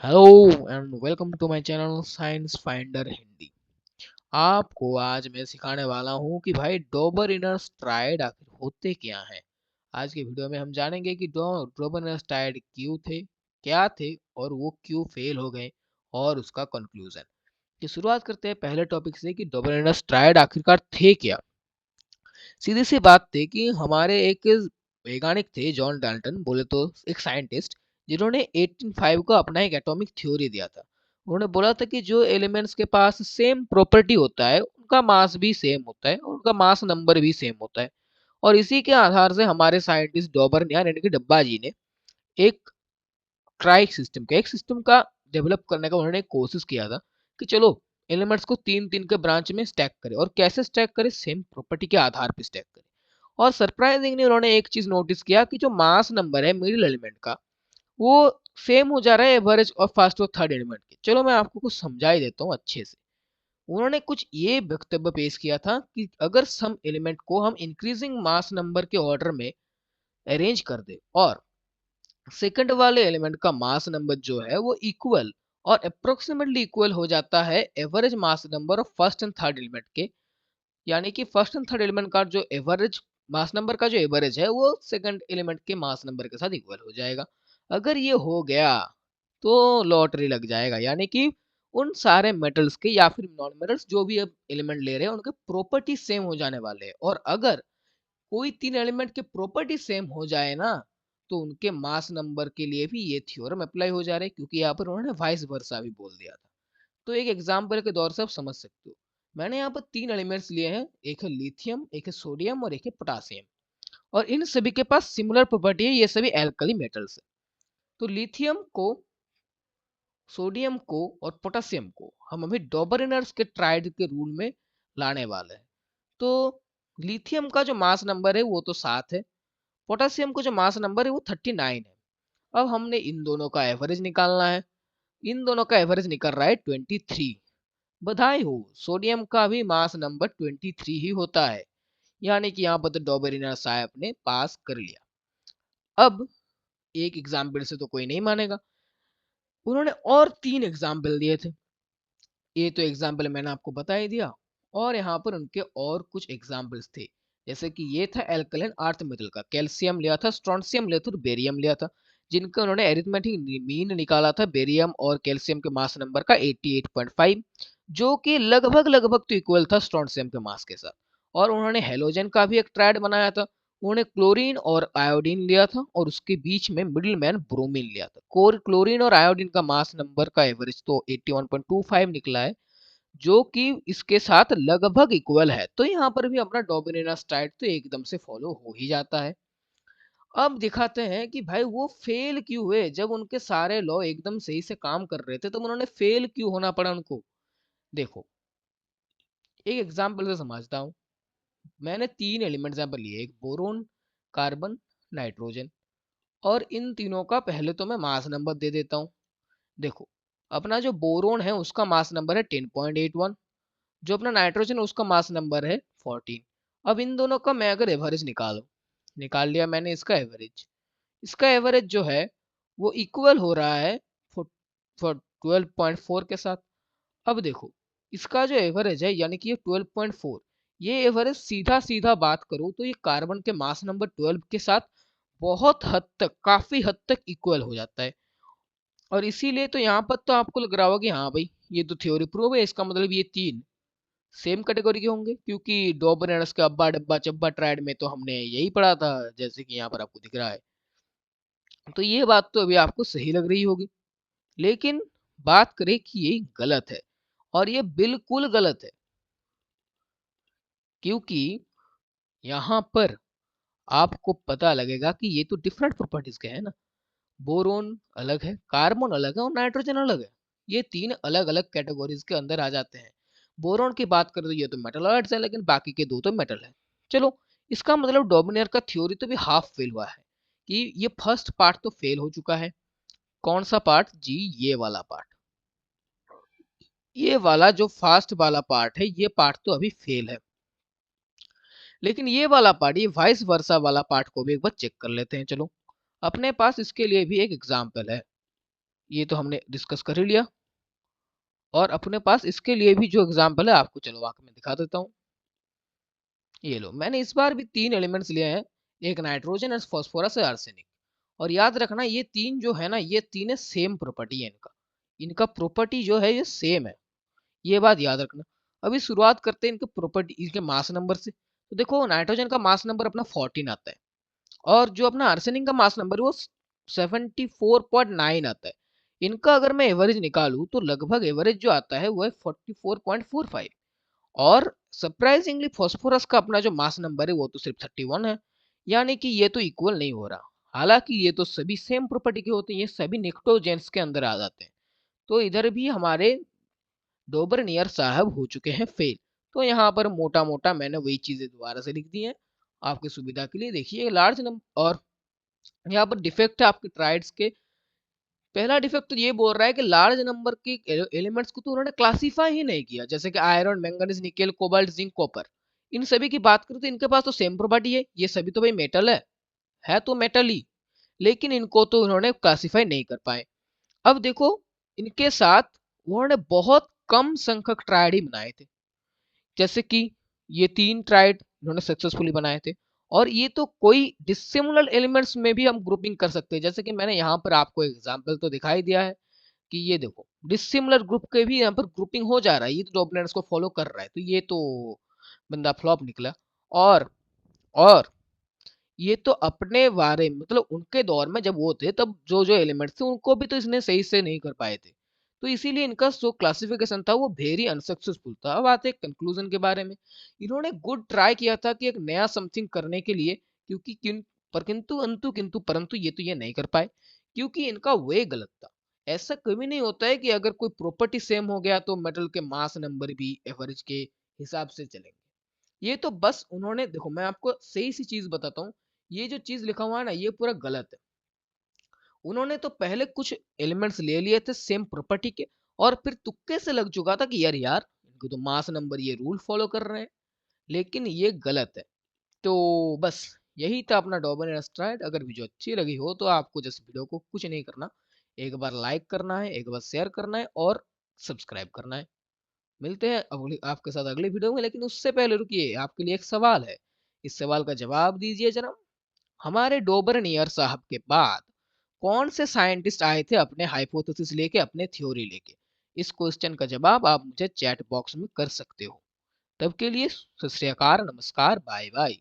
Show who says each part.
Speaker 1: Hello and welcome to my channel Science Finder Hindi. आपको आज मैं सिखाने वाला हूँ कि भाई डोबेरिनस ट्रायड आखिर होते क्या हैं। आज के वीडियो में हम जानेंगे कि डोबेरिनस ट्रायड क्यों थे, क्या थे और वो क्यों फेल हो गए और उसका कंक्लूजन। की शुरुआत करते हैं पहले टॉपिक से कि डोबेरिनस ट्रायड आखिरकार थे क्या। सीधी सी बात थी कि हमारे एक वैज्ञानिक थे जॉन डाल्टन, बोले तो एक साइंटिस्ट, जिन्होंने 1805 को अपना एक एटॉमिक थ्योरी दिया था। उन्होंने बोला था कि जो एलिमेंट्स के पास सेम प्रॉपर्टी होता है उनका मास भी सेम होता है और उनका मास नंबर भी सेम होता है। और इसी के आधार से हमारे साइंटिस्ट डॉबरनियान यानी कि डब्बा जी ने एक ट्राइक सिस्टम का एक सिस्टम का डेवलप करने का उन्होंने कोशिश किया था कि चलो एलिमेंट्स को तीन तीन के ब्रांच में स्टैक करें और कैसे स्टैक करें, सेम प्रॉपर्टी के आधार पर स्टैक करें। और सरप्राइजिंगली उन्होंने एक चीज नोटिस किया कि जो मास नंबर है मिडिल एलिमेंट का वो सेम हो जा रहा है एवरेज और फर्स्ट और थर्ड एलिमेंट के। चलो मैं आपको कुछ समझा ही देता हूँ अच्छे से। उन्होंने कुछ ये वक्तव्य पेश किया था कि अगर सम एलिमेंट को हम इंक्रीजिंग मास नंबर के ऑर्डर में अरेंज कर दे और सेकंड वाले एलिमेंट का मास नंबर जो है वो इक्वल और अप्रोक्सीमेटली इक्वल हो जाता है average mass number of first and third element के, यानी कि फर्स्ट एंड थर्ड एलिमेंट का जो एवरेज मास नंबर का जो एवरेज है वो सेकंड एलिमेंट के मास नंबर के साथ इक्वल हो जाएगा। अगर ये हो गया तो लॉटरी लग जाएगा, यानी कि उन सारे मेटल्स के या फिर नॉन मेटल्स जो भी अब एलिमेंट ले रहे हैं उनके प्रॉपर्टी सेम हो जाने वाले हैं। और अगर कोई तीन एलिमेंट के प्रॉपर्टी सेम हो जाए ना तो उनके मास नंबर के लिए भी ये थ्योरम अप्लाई हो जा रहा है, क्योंकि यहाँ पर उन्होंने वाइस वर्सा भी बोल दिया था। तो एक एग्जाम्पल के दौर से आप समझ सकते हो। मैंने यहाँ पर तीन एलिमेंट्स लिए हैं, एक है लिथियम, एक है सोडियम और एक है पोटासियम। और इन सभी के पास सिमिलर प्रॉपर्टी है, ये सभी एल्कली मेटल्स है। तो लिथियम को, सोडियम को और पोटासियम को हम अभी डॉबरिनर्स के ट्राइड के रूल में लाने वाले हैं। तो लिथियम का जो मास नंबर है वो तो 7 है, पोटासियम का जो मास नंबर है वो 39 है। अब हमने इन दोनों का एवरेज निकालना है। इन दोनों का एवरेज निकल रहा है 23। बधाई हो, सोडियम का भी मास नंबर 23 ही होता है, यानी कि यहाँ पर तो डॉबरिनर साहब ने पास कर लिया। अब एक एग्जाम्पल से तो कोई नहीं मानेगा, उन्होंने और तीन एग्जाम्पल दिए थे। ये तो एग्जाम्पल मैंने आपको बता ही दिया, और यहाँ पर उनके और कुछ एग्जाम्पल्स थे। जैसे कि ये था एल्कलाइन अर्थ मेटल का, कैल्शियम लिया था, स्ट्रोंसियम लिया था और बेरियम लिया था, जिनका उन्होंने एरिथमेटिक मीन निकाला था बेरियम और कैल्शियम के मास नंबर का 88.5, जो कि लगभग लगभग तो इक्वल था स्ट्रोंसियम के मास के साथ। और उन्होंने हेलोजन का भी एक ट्रायड बनाया था। उन्होंने क्लोरीन और आयोडीन लिया था और उसके बीच में मिडिल मैन ब्रोमीन लिया था। कोर क्लोरीन और आयोडीन का मास नंबर का एवरेज तो 81.25 निकला है, जो कि इसके साथ लगभग इक्वल है। तो यहाँ पर भी अपना डोमिनेंस टाइट तो एकदम से फॉलो हो ही जाता है। अब दिखाते हैं कि भाई वो फेल क्यों हुए, जब उनके सारे लॉ एकदम सही से काम कर रहे थे तो उन्होंने फेल क्यों होना पड़ा उनको। देखो एक एग्जाम्पल से समझता हूँ। मैंने तीन एलिमेंट्स यहाँ पर लिए, एक बोरोन, कार्बन, नाइट्रोजन। और इन तीनों का पहले तो मैं मास नंबर दे देता हूँ। देखो अपना जो बोरोन है उसका मास नंबर है 10.81, जो अपना नाइट्रोजन है उसका मास नंबर है 14। अब इन दोनों का मैं अगर एवरेज निकालो, निकाल लिया मैंने इसका एवरेज। इसका एवरेज जो है वो इक्वल हो रहा है 12.4 के साथ। अब देखो इसका जो एवरेज है यानी कि ये 12.4, ये एवरेज सीधा सीधा बात करूं तो ये कार्बन के मास नंबर 12 के साथ बहुत हद तक, काफी हद तक इक्वल हो जाता है। और इसीलिए तो यहाँ पर तो आपको लग रहा होगा कि हाँ भाई ये तो थ्योरी प्रूव है, इसका मतलब ये तीन सेम कैटेगरी के होंगे, क्योंकि डॉबरनेस के अब्बा डब्बा चब्बा ट्रायड में तो हमने यही पढ़ा था, जैसे कि यहाँ पर आपको दिख रहा है। तो ये बात तो अभी आपको सही लग रही होगी, लेकिन बात करें कि ये गलत है, और ये बिल्कुल गलत है। क्योंकि यहाँ पर आपको पता लगेगा कि ये तो डिफरेंट प्रॉपर्टीज के हैं ना। बोरोन अलग है, कार्बन अलग है और नाइट्रोजन अलग है। ये तीन अलग अलग कैटेगरीज के अंदर आ जाते हैं। बोरोन की बात करें तो ये तो मेटलॉइड्स है, लेकिन बाकी के दो तो मेटल है। चलो इसका मतलब डोमिनियर का थ्योरी तो भी हाफ फेल हुआ है, कि ये फर्स्ट पार्ट तो फेल हो चुका है। कौन सा पार्ट जी? ये वाला पार्ट, ये वाला जो फास्ट वाला पार्ट है ये पार्ट तो अभी फेल है। लेकिन ये वाला पार्ट, ये वाइस वर्सा वाला पार्ट को भी एक बार चेक कर लेते हैं। चलो अपने पास इसके लिए भी एक एग्जाम्पल है। ये तो हमने डिस्कस कर ही लिया। और अपने पास इसके लिए भी जो एग्जाम्पल है आपको चलो वाकई में दिखा देता हूँ। ये लो, मैंने इस बार भी 3 एलिमेंट्स लिए हैं, एक नाइट्रोजन और फास्फोरस और आर्सेनिक। और याद रखना ये तीन जो है ना, ये तीनों सेम प्रॉपर्टी है इनका। इनका प्रॉपर्टी जो है ये सेम है, ये बात याद रखना। अभी शुरुआत करते हैं इनके प्रॉपर्टी, इनके मास नंबर से। तो देखो नाइट्रोजन का मास नंबर अपना 14 आता है, और जो अपना आर्सेनिक का मास नंबर है वो 74.9 आता है। इनका अगर मैं एवरेज निकालूं तो लगभग एवरेज जो आता है वो है 44.45। और सरप्राइजिंगली फास्फोरस का अपना जो मास नंबर है वो तो सिर्फ 31 है। यानी कि ये तो इक्वल नहीं हो रहा। हालांकि ये तो सभी सेम प्रॉपर्टी के होते हैं, ये सभी निकटोजेंस के अंदर आ जाते हैं। तो इधर भी हमारे डोबरनियर साहब हो चुके हैं फेल। तो यहाँ पर मोटा मोटा मैंने वही चीजें दोबारा से लिख दी हैं आपकी सुविधा के लिए। देखिए लार्ज नंबर, और यहाँ पर डिफेक्ट है आपके ट्राइड्स के। पहला डिफेक्ट तो ये बोल रहा है कि लार्ज नंबर के एलिमेंट्स को तो उन्होंने क्लासीफाई ही नहीं किया, जैसे कि iron, manganese, nickel, cobalt, zinc, copper. इन सभी की बात करें तो इनके पास तो सेम प्रॉपर्टी है, ये सभी तो भाई मेटल है तो मेटल ही। लेकिन इनको तो उन्होंने क्लासीफाई नहीं कर पाए। अब देखो, इनके साथ उन्होंने बहुत कम संख्यक ट्रायड ही बनाए थे, जैसे कि ये 3 ट्राइड इन्होंने सक्सेसफुली बनाए थे। और ये तो कोई डिसिमिलर एलिमेंट्स में भी हम ग्रुपिंग कर सकते हैं, जैसे कि मैंने यहाँ पर आपको एग्जांपल तो दिखाई दिया है कि ये देखो डिसिमिलर ग्रुप के भी यहाँ पर ग्रुपिंग हो जा रहा है, ये तो डोमिनेंस को फॉलो कर रहा है, तो ये तो बंदा फ्लॉप निकला। और और ये तो अपने बारे में, मतलब उनके दौर में जब वो थे तब जो जो एलिमेंट्स थे उनको भी तो इसने सही से नहीं कर पाए थे। तो इसीलिए इनका जो क्लासिफिकेशन था वो वेरी अनसक्सेसफुल था। अब आते हैं कंक्लूजन के बारे में। इन्होंने गुड ट्राई किया था कि एक नया समथिंग करने के लिए, क्योंकि पर किंतु अंतु किंतु परंतु ये तो ये नहीं कर पाए, क्योंकि इनका वे गलत था। ऐसा कभी नहीं होता है कि अगर कोई प्रॉपर्टी सेम हो गया तो मेटल के मास नंबर भी एवरेज के हिसाब से चलेंगे। ये तो बस उन्होंने, देखो मैं आपको सही सी चीज बताता हूँ, ये जो चीज लिखा हुआ है ना ये पूरा गलत है। उन्होंने तो पहले कुछ एलिमेंट्स ले लिए थे सेम प्रॉपर्टी के, और फिर तुक्के से लग चुका था कि यार यार इनको तो मास नंबर ये रूल फॉलो कर रहे हैं, लेकिन ये गलत है। तो बस यही था अपना डॉबन एस्ट्राइड। अगर वीडियो अच्छी लगी हो तो आपको जैसे वीडियो को कुछ नहीं करना, एक बार लाइक करना है, एक बार शेयर करना है और सब्सक्राइब करना है। मिलते हैं अगली आपके साथ अगली वीडियो में, लेकिन उससे पहले रुकिए, आपके लिए एक सवाल है। इस सवाल का जवाब दीजिए जरा। हमारे डोबरनियर साहब के बाद कौन से साइंटिस्ट आए थे अपने हाइपोथेसिस लेके, अपने थ्योरी लेके? इस क्वेश्चन का जवाब आप मुझे चैट बॉक्स में कर सकते हो। तब के लिए सत श्री अकाल, नमस्कार, बाय बाय।